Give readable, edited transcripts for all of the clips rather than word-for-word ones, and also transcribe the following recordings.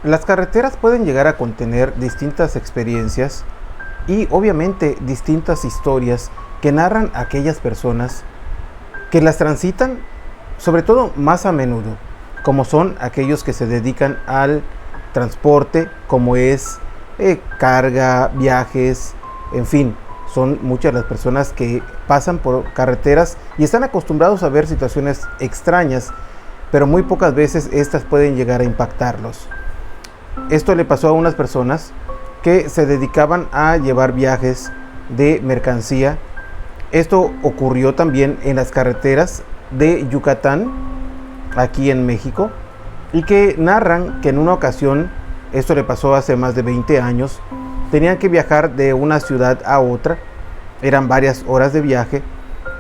Las carreteras pueden llegar a contener distintas experiencias y obviamente distintas historias que narran a aquellas personas que las transitan, sobre todo más a menudo, como son aquellos que se dedican al transporte, como es carga, viajes, en fin, son muchas las personas que pasan por carreteras y están acostumbrados a ver situaciones extrañas, pero muy pocas veces estas pueden llegar a impactarlos. Esto le pasó a unas personas que se dedicaban a llevar viajes de mercancía. Esto ocurrió también en las carreteras de Yucatán, aquí en México, y que narran que en una ocasión, esto le pasó hace más de 20 años, tenían que viajar de una ciudad a otra, eran varias horas de viaje,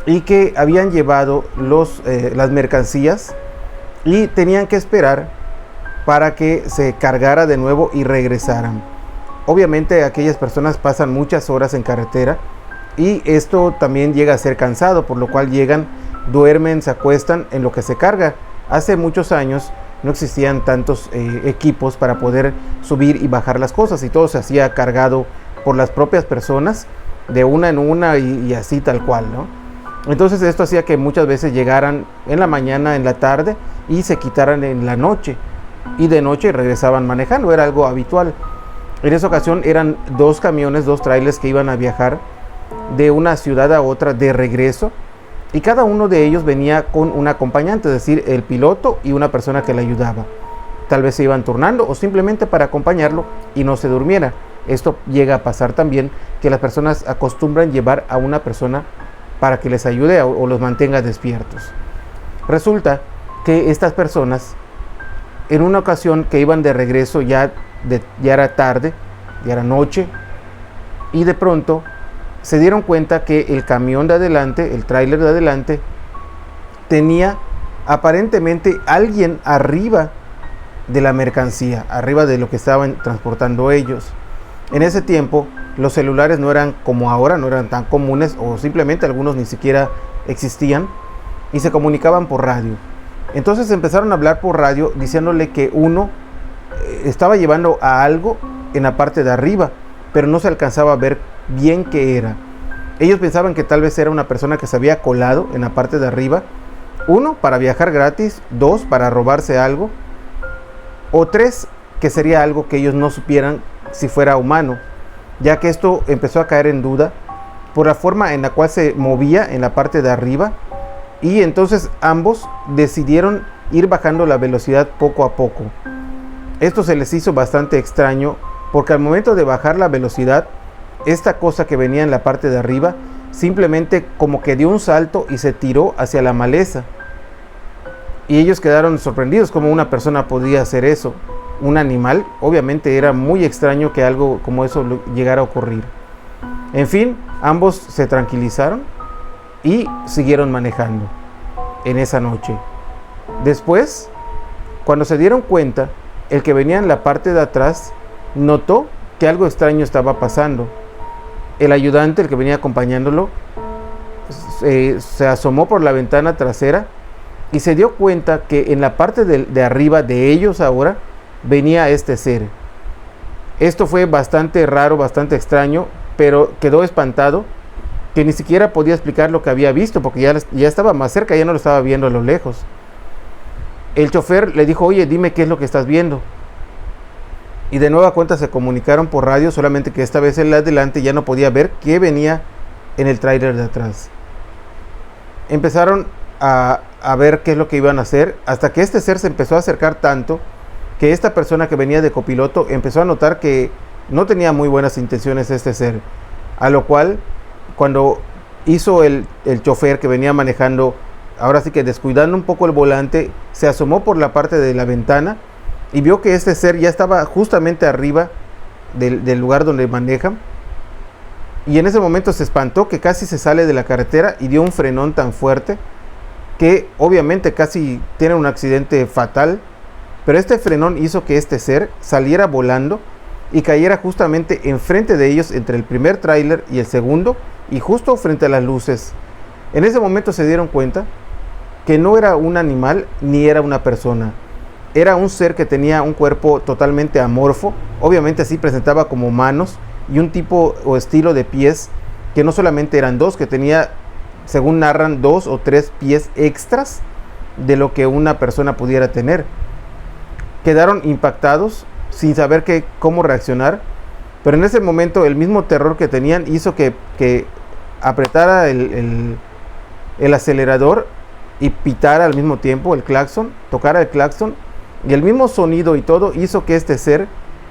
y que habían llevado las mercancías y tenían que esperar para que se cargara de nuevo y regresaran. Obviamente aquellas personas pasan muchas horas en carretera y esto también llega a ser cansado, por lo cual llegan, duermen, se acuestan en lo que se carga. Hace muchos años no existían tantos equipos para poder subir y bajar las cosas y todo se hacía cargado por las propias personas de una en una y así tal cual, ¿no? Entonces esto hacía que muchas veces llegaran en la mañana, en la tarde y se quitaran en la noche y de noche regresaban manejando, era algo habitual. En esa ocasión eran 2 camiones, 2 trailers que iban a viajar de una ciudad a otra de regreso y cada uno de ellos venía con un acompañante, es decir, el piloto y una persona que le ayudaba. Tal vez se iban turnando o simplemente para acompañarlo y no se durmiera. Esto llega a pasar también, que las personas acostumbran llevar a una persona para que les ayude o los mantenga despiertos. Resulta que estas personas, en una ocasión que iban de regreso, ya era tarde, ya era noche, y de pronto se dieron cuenta que el camión de adelante, el tráiler de adelante, tenía aparentemente alguien arriba de la mercancía, arriba de lo que estaban transportando ellos. En ese tiempo los celulares no eran como ahora, no eran tan comunes, o simplemente algunos ni siquiera existían, y se comunicaban por radio. Entonces empezaron a hablar por radio diciéndole que uno estaba llevando a algo en la parte de arriba, pero no se alcanzaba a ver bien qué era. Ellos pensaban que tal vez era una persona que se había colado en la parte de arriba, 1, para viajar gratis, 2, para robarse algo, o 3, que sería algo que ellos no supieran si fuera humano, ya que esto empezó a caer en duda por la forma en la cual se movía en la parte de arriba, y entonces ambos decidieron ir bajando la velocidad poco a poco. Esto se les hizo bastante extraño porque al momento de bajar la velocidad, esta cosa que venía en la parte de arriba simplemente como que dio un salto y se tiró hacia la maleza. Y ellos quedaron sorprendidos cómo una persona podía hacer eso. Un animal, obviamente era muy extraño que algo como eso llegara a ocurrir. En fin, ambos se tranquilizaron y siguieron manejando en esa noche. Después, cuando se dieron cuenta, el que venía en la parte de atrás notó que algo extraño estaba pasando. El ayudante, el que venía acompañándolo, se asomó por la ventana trasera y se dio cuenta que en la parte de arriba de ellos ahora venía este ser. Esto fue bastante raro, bastante extraño, pero quedó espantado, que ni siquiera podía explicar lo que había visto, porque ya estaba más cerca, ya no lo estaba viendo a lo lejos. El chofer le dijo: oye, dime qué es lo que estás viendo. Y de nueva cuenta se comunicaron por radio, solamente que esta vez el de adelante ya no podía ver qué venía en el tráiler de atrás. Empezaron a ver qué es lo que iban a hacer, hasta que este ser se empezó a acercar tanto que esta persona que venía de copiloto empezó a notar que no tenía muy buenas intenciones este ser, a lo cual cuando hizo el chofer que venía manejando, ahora sí que descuidando un poco el volante, se asomó por la parte de la ventana y vio que este ser ya estaba justamente arriba del lugar donde manejan, y en ese momento se espantó, que casi se sale de la carretera y dio un frenón tan fuerte que obviamente casi tiene un accidente fatal. Pero este frenón hizo que este ser saliera volando y cayera justamente enfrente de ellos, entre el primer tráiler y el segundo, y justo frente a las luces. En ese momento se dieron cuenta que no era un animal ni era una persona. Era un ser que tenía un cuerpo totalmente amorfo, obviamente así presentaba como manos y un tipo o estilo de pies que no solamente eran dos, que tenía, según narran, 2 o 3 pies extras de lo que una persona pudiera tener. Quedaron impactados sin saber cómo reaccionar, pero en ese momento el mismo terror que tenían hizo que apretara el acelerador y pitara al mismo tiempo el claxon, tocara el claxon, y el mismo sonido y todo hizo que este ser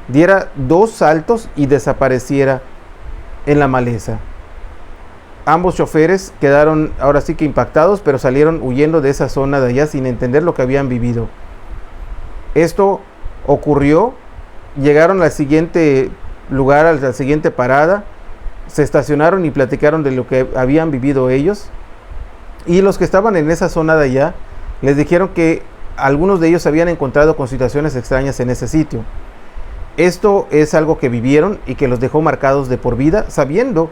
diera 2 saltos y desapareciera en la maleza. Ambos choferes quedaron ahora sí que impactados, pero salieron huyendo de esa zona de allá sin entender lo que habían vivido. Esto ocurrió, llegaron al siguiente lugar, a la siguiente parada, se estacionaron y platicaron de lo que habían vivido ellos, y los que estaban en esa zona de allá les dijeron que algunos de ellos se habían encontrado con situaciones extrañas en ese sitio. Esto es algo que vivieron y que los dejó marcados de por vida, sabiendo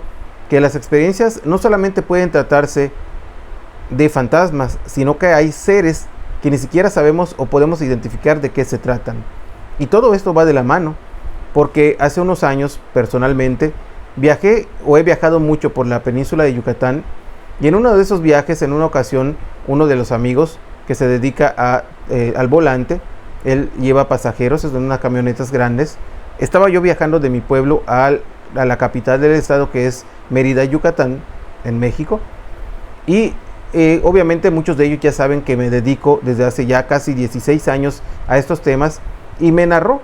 que las experiencias no solamente pueden tratarse de fantasmas, sino que hay seres que ni siquiera sabemos o podemos identificar de qué se tratan. Y todo esto va de la mano, porque hace unos años, personalmente, he viajado mucho por la península de Yucatán, y en uno de esos viajes, en una ocasión, uno de los amigos que se dedica al volante, él lleva pasajeros en unas camionetas grandes. Estaba yo viajando de mi pueblo a la capital del estado, que es Mérida, Yucatán, en México, y obviamente muchos de ellos ya saben que me dedico desde hace ya casi 16 años a estos temas, y me narró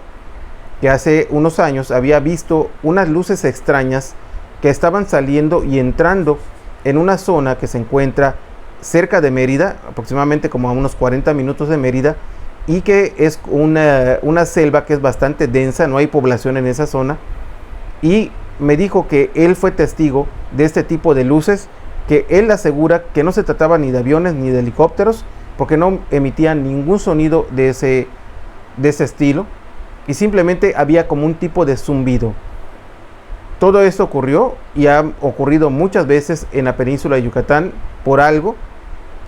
que hace unos años había visto unas luces extrañas que estaban saliendo y entrando en una zona que se encuentra cerca de Mérida, aproximadamente como a unos 40 minutos de Mérida, y que es una selva que es bastante densa, no hay población en esa zona. Y me dijo que él fue testigo de este tipo de luces, que él asegura que no se trataba ni de aviones ni de helicópteros, porque no emitían ningún sonido de ese estilo, y simplemente había como un tipo de zumbido. Todo esto ocurrió y ha ocurrido muchas veces en la península de Yucatán por algo.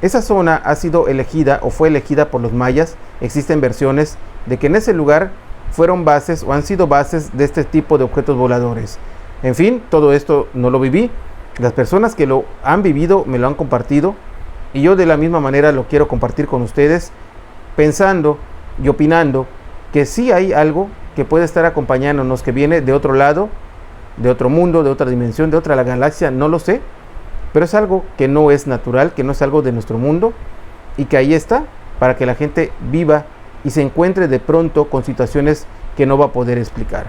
Esa zona ha sido elegida o fue elegida por los mayas. Existen versiones de que en ese lugar fueron bases o han sido bases de este tipo de objetos voladores. En fin, todo esto no lo viví. Las personas que lo han vivido me lo han compartido, y yo de la misma manera lo quiero compartir con ustedes, pensando y opinando que sí hay algo que puede estar acompañándonos, que viene de otro lado, de otro mundo, de otra dimensión, de otra galaxia, no lo sé, pero es algo que no es natural, que no es algo de nuestro mundo, y que ahí está para que la gente viva y se encuentre de pronto con situaciones que no va a poder explicar.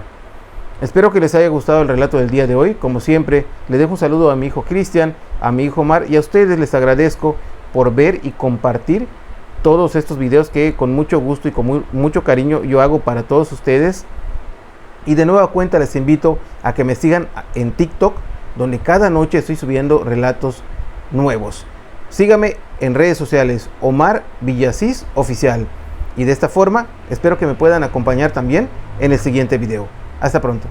Espero que les haya gustado el relato del día de hoy. Como siempre, le dejo un saludo a mi hijo Cristian, a mi hijo Omar, y a ustedes les agradezco por ver y compartir todos estos videos que con mucho gusto y con mucho cariño yo hago para todos ustedes. Y de nueva cuenta les invito a que me sigan en TikTok, donde cada noche estoy subiendo relatos nuevos. Sígame en redes sociales, Omar Villasís Oficial. Y de esta forma espero que me puedan acompañar también en el siguiente video. Hasta pronto.